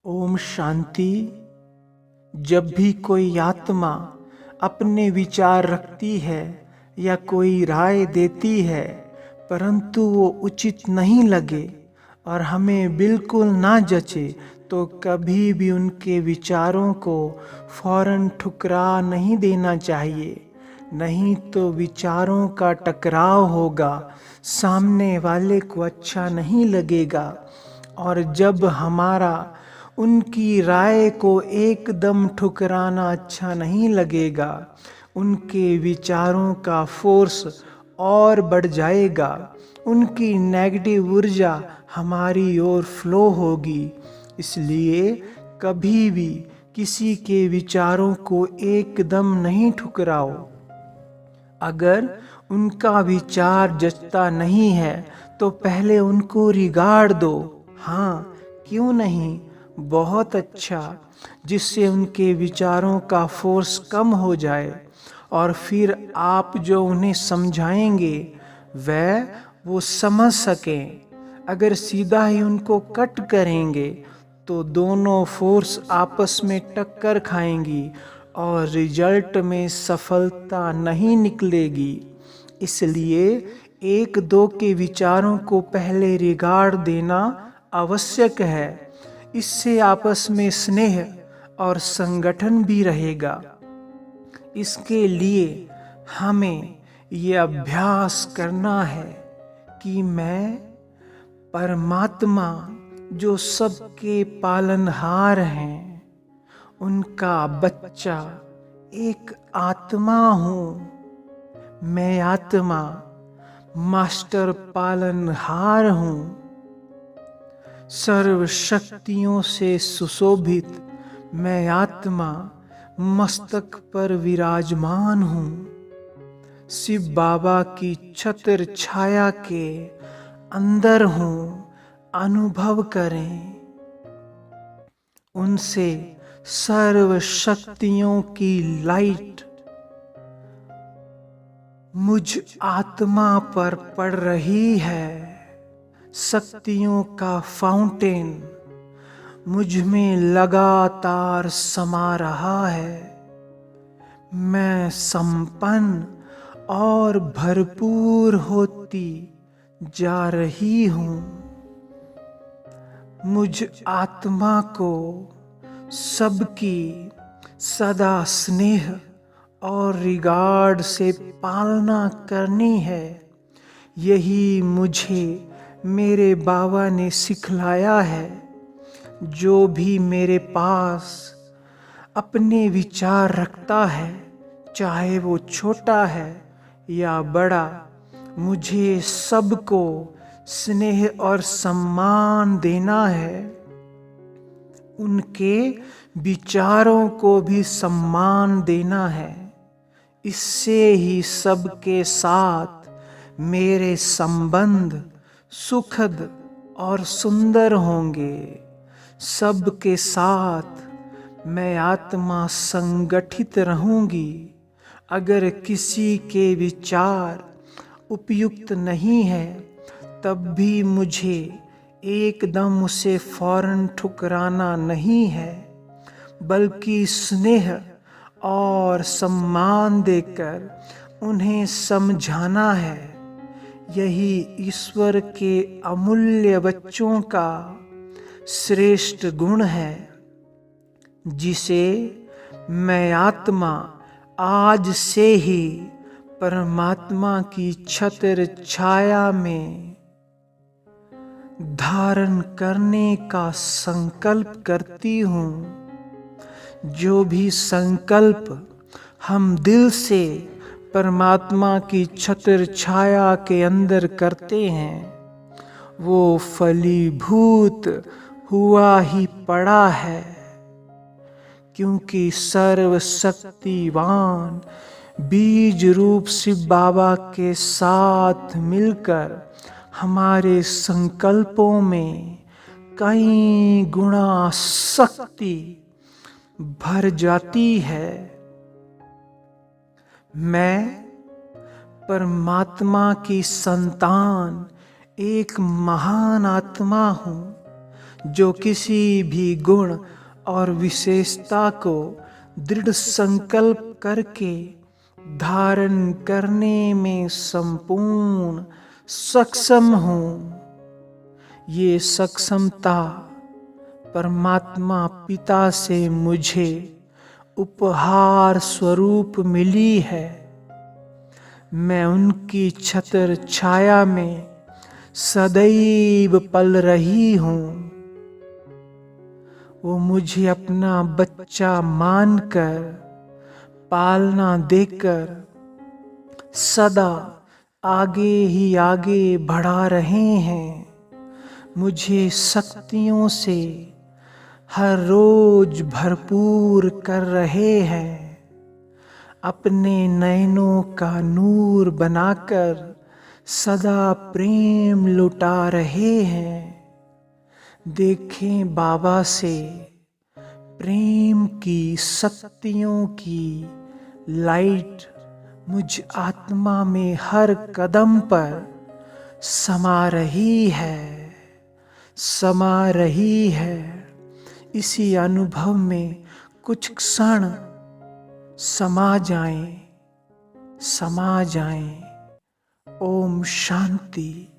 ओम शांति। जब भी कोई आत्मा अपने विचार रखती है या कोई राय देती है परंतु वो उचित नहीं लगे और हमें बिल्कुल ना जचे, तो कभी भी उनके विचारों को फौरन ठुकरा नहीं देना चाहिए। नहीं तो विचारों का टकराव होगा, सामने वाले को अच्छा नहीं लगेगा और जब हमारा उनकी राय को एकदम ठुकराना अच्छा नहीं लगेगा, उनके विचारों का फोर्स और बढ़ जाएगा, उनकी नेगेटिव ऊर्जा हमारी ओर फ्लो होगी। इसलिए कभी भी किसी के विचारों को एकदम नहीं ठुकराओ। अगर उनका विचार जचता नहीं है तो पहले उनको रिगार्ड दो। हाँ, क्यों नहीं, बहुत अच्छा, जिससे उनके विचारों का फोर्स कम हो जाए और फिर आप जो उन्हें समझाएंगे वो समझ सकें। अगर सीधा ही उनको कट करेंगे तो दोनों फोर्स आपस में टक्कर खाएंगी और रिजल्ट में सफलता नहीं निकलेगी। इसलिए एक दो के विचारों को पहले रिगार्ड देना आवश्यक है। इससे आपस में स्नेह और संगठन भी रहेगा। इसके लिए हमें ये अभ्यास करना है कि मैं परमात्मा जो सबके पालनहार हैं, उनका बच्चा एक आत्मा हूँ। मैं आत्मा मास्टर पालनहार हूँ। सर्व शक्तियों से सुशोभित मैं आत्मा मस्तक पर विराजमान हूँ। शिव बाबा की छत्र छाया के अंदर हूँ। अनुभव करें, उनसे सर्व शक्तियों की लाइट मुझ आत्मा पर पड़ रही है। शक्तियों का फाउंटेन मुझ में लगातार समा रहा है। मैं संपन्न और भरपूर होती जा रही हूँ। मुझ आत्मा को सबकी सदा स्नेह और रिगार्ड से पालना करनी है। यही मुझे मेरे बाबा ने सिखलाया है। जो भी मेरे पास अपने विचार रखता है, चाहे वो छोटा है या बड़ा, मुझे सबको स्नेह और सम्मान देना है। उनके विचारों को भी सम्मान देना है। इससे ही सबके साथ मेरे संबंध सुखद और सुंदर होंगे। सबके साथ मैं आत्मा संगठित रहूंगी। अगर किसी के विचार उपयुक्त नहीं है तब भी मुझे एकदम उसे फौरन ठुकराना नहीं है, बल्कि स्नेह और सम्मान देकर उन्हें समझाना है। यही ईश्वर के अमूल्य बच्चों का श्रेष्ठ गुण है, जिसे मैं आत्मा आज से ही परमात्मा की छत्र छाया में धारण करने का संकल्प करती हूँ। जो भी संकल्प हम दिल से परमात्मा की छत्र छाया के अंदर करते हैं, वो फलीभूत हुआ ही पड़ा है। क्योंकि सर्वशक्तिवान बीज रूप शिव बाबा के साथ मिलकर हमारे संकल्पों में कई गुना शक्ति भर जाती है। मैं परमात्मा की संतान एक महान आत्मा हूँ। जो किसी भी गुण और विशेषता को दृढ़ संकल्प करके धारण करने में संपूर्ण सक्षम हूँ। ये सक्षमता परमात्मा पिता से मुझे उपहार स्वरूप मिली है। मैं उनकी छत्र छाया में सदैव पल रही हूँ। वो मुझे अपना बच्चा मानकर पालना देकर सदा आगे ही आगे बढ़ा रहे हैं। मुझे शक्तियों से हर रोज भरपूर कर रहे हैं। अपने नयनों का नूर बनाकर सदा प्रेम लुटा रहे हैं। देखें बाबा से प्रेम की शक्तियों की लाइट मुझ आत्मा में हर कदम पर समा रही है, समा रही है। इसी अनुभव में कुछ क्षण समा जाएं, समा जाएं। ओम शांति।